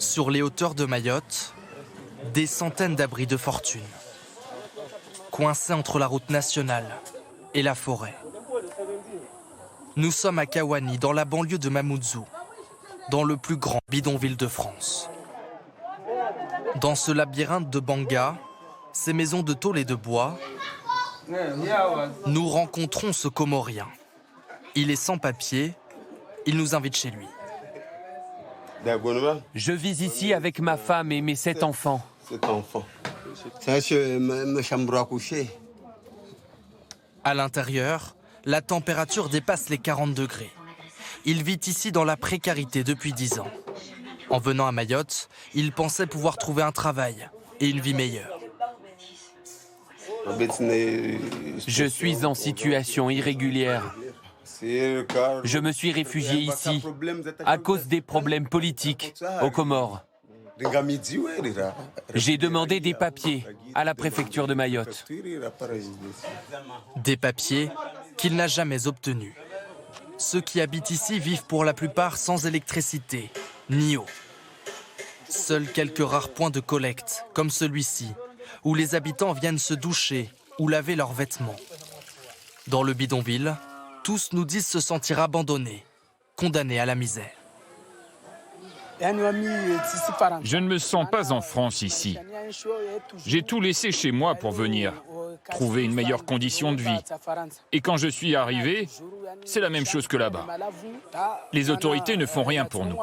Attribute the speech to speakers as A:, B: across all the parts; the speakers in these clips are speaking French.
A: Sur les hauteurs de Mayotte, des centaines d'abris de fortune, coincés entre la route nationale et la forêt. Nous sommes à Kawani, dans la banlieue de Mamoudzou, dans le plus grand bidonville de France. Dans ce labyrinthe de Banga, ces maisons de tôle et de bois, nous rencontrons ce Comorien. Il est sans papier, il nous invite chez lui.
B: Je vis ici avec ma femme et mes 7 enfants.
C: C'est ma chambre à coucher.
A: À l'intérieur, la température dépasse les 40 degrés. Il vit ici dans la précarité depuis 10 ans. En venant à Mayotte, il pensait pouvoir trouver un travail et une vie meilleure.
B: Je suis en situation irrégulière. Je me suis réfugié ici à cause des problèmes politiques aux Comores. J'ai demandé des papiers à la préfecture de Mayotte.
A: Des papiers qu'il n'a jamais obtenus. Ceux qui habitent ici vivent pour la plupart sans électricité, ni eau. Seuls quelques rares points de collecte, comme celui-ci, où les habitants viennent se doucher ou laver leurs vêtements. Dans le bidonville, tous nous disent se sentir abandonnés, condamnés à la misère.
D: Je ne me sens pas en France ici. J'ai tout laissé chez moi pour venir, trouver une meilleure condition de vie. Et quand je suis arrivé, c'est la même chose que là-bas. Les autorités ne font rien pour nous.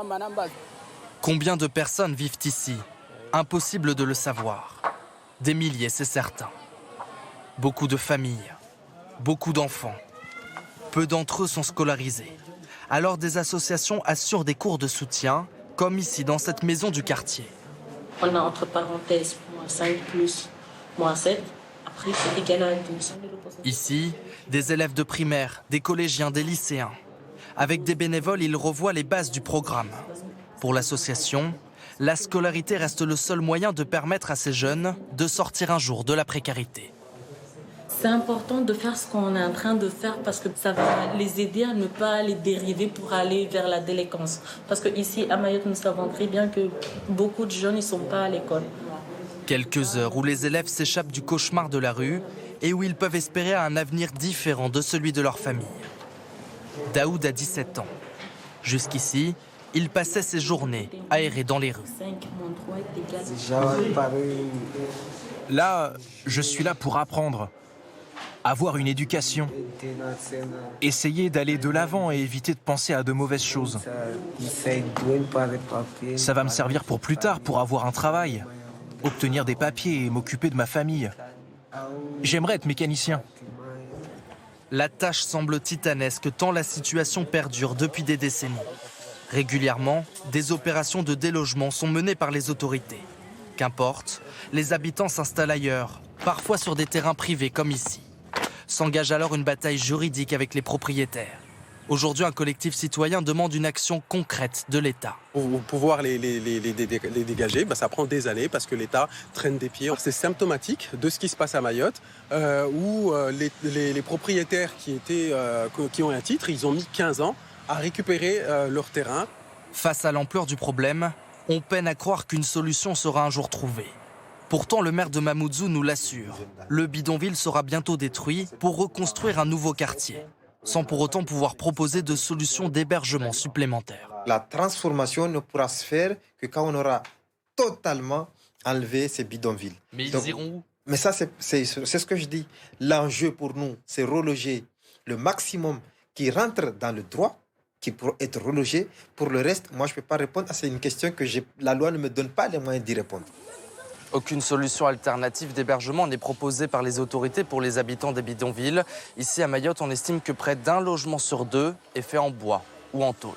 A: Combien de personnes vivent ici? Impossible de le savoir. Des milliers, c'est certain. Beaucoup de familles, beaucoup d'enfants. Peu d'entre eux sont scolarisés. Alors des associations assurent des cours de soutien, comme ici dans cette maison du quartier.
E: On a entre parenthèses -5 plus -7. Après, c'est égal à 12.
A: Ici, des élèves de primaire, des collégiens, des lycéens. Avec des bénévoles, ils revoient les bases du programme. Pour l'association, la scolarité reste le seul moyen de permettre à ces jeunes de sortir un jour de la précarité.
E: C'est important de faire ce qu'on est en train de faire parce que ça va les aider à ne pas les dériver pour aller vers la délinquance. Parce qu'ici, à Mayotte, nous savons très bien que beaucoup de jeunes ne sont pas à l'école.
A: Quelques heures où les élèves s'échappent du cauchemar de la rue et où ils peuvent espérer un avenir différent de celui de leur famille. Daoud a 17 ans. Jusqu'ici, il passait ses journées aérées dans les rues.
F: Là, je suis là pour apprendre, avoir une éducation, essayer d'aller de l'avant et éviter de penser à de mauvaises choses. Ça va me servir pour plus tard, pour avoir un travail, obtenir des papiers et m'occuper de ma famille. J'aimerais être mécanicien.
A: La tâche semble titanesque tant la situation perdure depuis des décennies. Régulièrement, des opérations de délogement sont menées par les autorités. Qu'importe, les habitants s'installent ailleurs, parfois sur des terrains privés comme ici. S'engage alors une bataille juridique avec les propriétaires. Aujourd'hui, un collectif citoyen demande une action concrète de l'État.
G: Pour pouvoir les dégager, ça prend des années parce que l'État traîne des pieds. C'est symptomatique de ce qui se passe à Mayotte, où les propriétaires qui ont un titre, ils ont mis 15 ans à récupérer leur terrain.
A: Face à l'ampleur du problème, on peine à croire qu'une solution sera un jour trouvée. Pourtant, le maire de Mamoudzou nous l'assure. Le bidonville sera bientôt détruit pour reconstruire un nouveau quartier, sans pour autant pouvoir proposer de solutions d'hébergement supplémentaires.
H: La transformation ne pourra se faire que quand on aura totalement enlevé ces bidonvilles.
A: Mais ils iront où?
H: Mais ça, c'est ce que je dis. L'enjeu pour nous, c'est reloger le maximum qui rentre dans le droit, qui pourra être relogé. Pour le reste, moi, je ne peux pas répondre. C'est une question que la loi ne me donne pas les moyens d'y répondre.
A: Aucune solution alternative d'hébergement n'est proposée par les autorités pour les habitants des bidonvilles. Ici, à Mayotte, on estime que près d'un logement sur 2 est fait en bois ou en tôle.